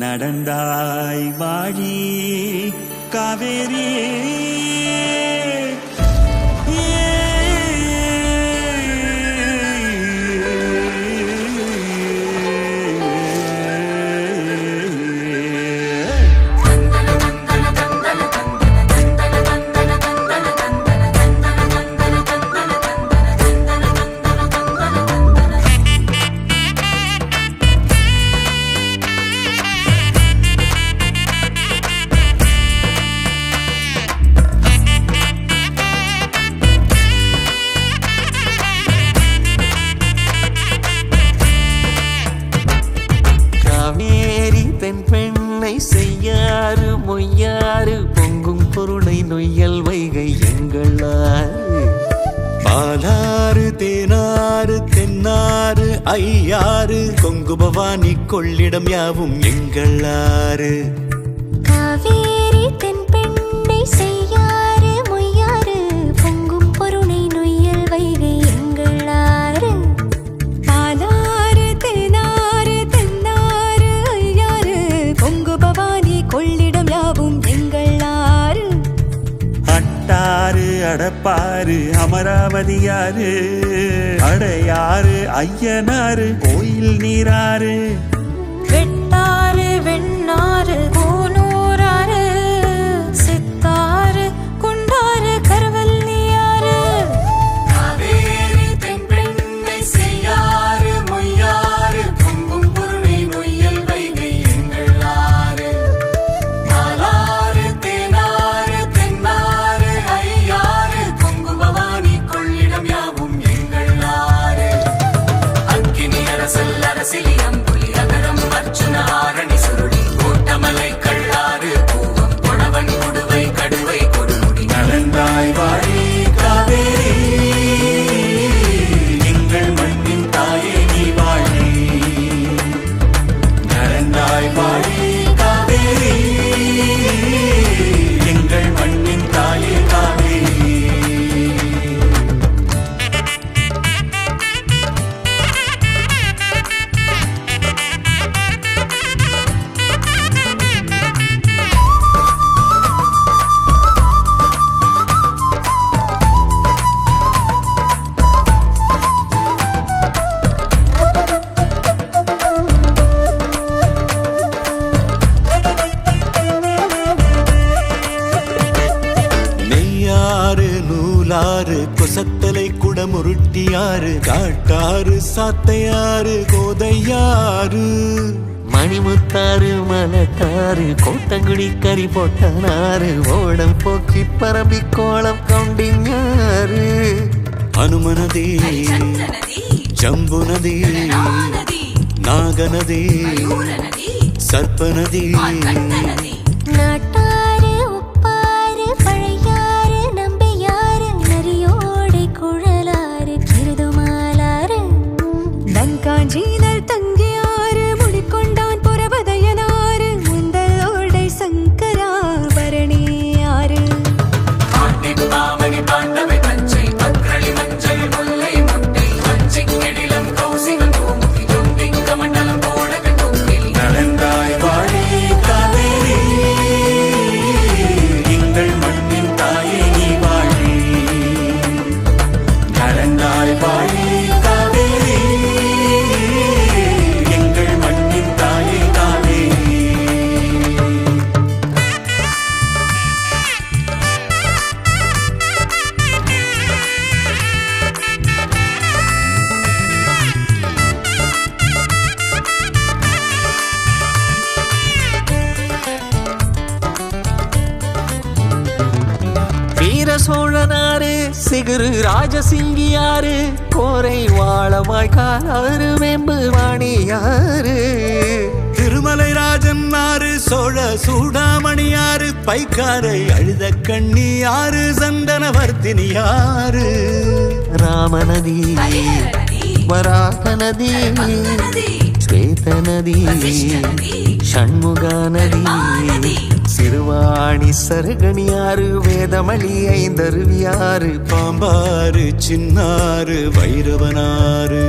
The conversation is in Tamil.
நடந்தாய் வாழி காவேரி பெண்ணை செய்யாறு மொய்யாறு பொங்கும் பொருளை நொய்யல் வைகை எங்களாறு பாலாறு தேனாறு தென்னாறு ஐயாறு கொங்கு பவானி கொள்ளிடம் யாவும் எங்களாறு காவேரி தென் பெண்ணை செய்யாறு மொய்யாறு பொங்கும் பொருளை நொய்யல் வைகை எங்களாறு பாலாறு தேனாறு தென்னாறு ஐயாறு பொங்கு பவானி கொள்ளிடம் யாவும் எங்களாறு அட்டாறு அடப்பாறு அமராவதியாறு அடையாறு ஐயனாறு கோயில் நீராறு வெட்டாறு வெண்ணாறு கோனூராறு சித்தாறு குண்டாறு கருவல்லியாறு காவேரி தென் பெண்ணை செய்யாறு மொய்யாறு பொங்கும் பொருளை நொய்யல் வைகை எங்களாறு பாலாறு தேனாறு தென்னாறு ஐயாறு பொங்கு பவானி கொள்ளிடம் யாவும் எங்களாறு அக்கினி அரசல் அரசிலியம் புலியகரம் அர்ச்சுன ஆரணி சுருளி கோட்டமலை கள்ளாறு பூவம் கொணவன் கொடுவை கடுவை கொடுமுடி நடந்தாய் வாழி காவேரி எங்கள் மண்ணின் தாயே நீ வாழி நடந்தாய் வாழி காவேரி எங்கள் மண்ணின் தாயே காவேரி நெய்யாறு நூலாறு கொசத்தலை குடமுருட்டியாறு காட்டாறு சாத்தையாறு கோதையாறு மணிமுத்தாறு மலட்டாறு கோட்டங்குடி கறி போட்டனாறு ஓடம் போக்கி பரம்பி கோலம் கவுண்டிஞாறு அனுமனதி ஜம்புநதி நாகநதி சர்ப்பநதி நாட்டாறு உப்பாறு பழையாறு நம்பியாறு நரியோடை குழலாறு கிருதுமாலாறு நங்காஞ்சீனல் தங்கியாறு முடிக்கொண்டான் புறபதையனாறு முந்தலோடை சங்கராபரணியாறு பாமணி பாண்டவை பஞ்சை பக்ரளி மஞ்சள் முல்லை முட்டை மஞ்சை கெடிலம் கௌசிகம் பூமுகி ஜொம்பிங்க மண்டலம் போடக தொங்கில் நடந்தாய் வாழி காவேரி எங்கள் மண்ணின் தாயே நீ வாழி நடந்தாய் வாழி காவேரி எங்கள் மண்ணின் தாயே காவேரி வீர சோழனாறு சிகுரு ராஜசிங்கியாறு கோரை வாழமாய் காலாறு வேம்பு வாணியாறு திருமலை ராஜன் ஆறு சோழ சூடாமணியாறு பைக்காரை அழுத கண்ணியாறு சந்தனவர்த்தினியாறு ராமநதி வராக நதி ஸ்வேத நதி ஷண்முகா நதி சிறுவாணி சருகணியாறு வேதமளி ஐந்தருவியாறு பாம்பாறு சின்னாறு வைரவனாறு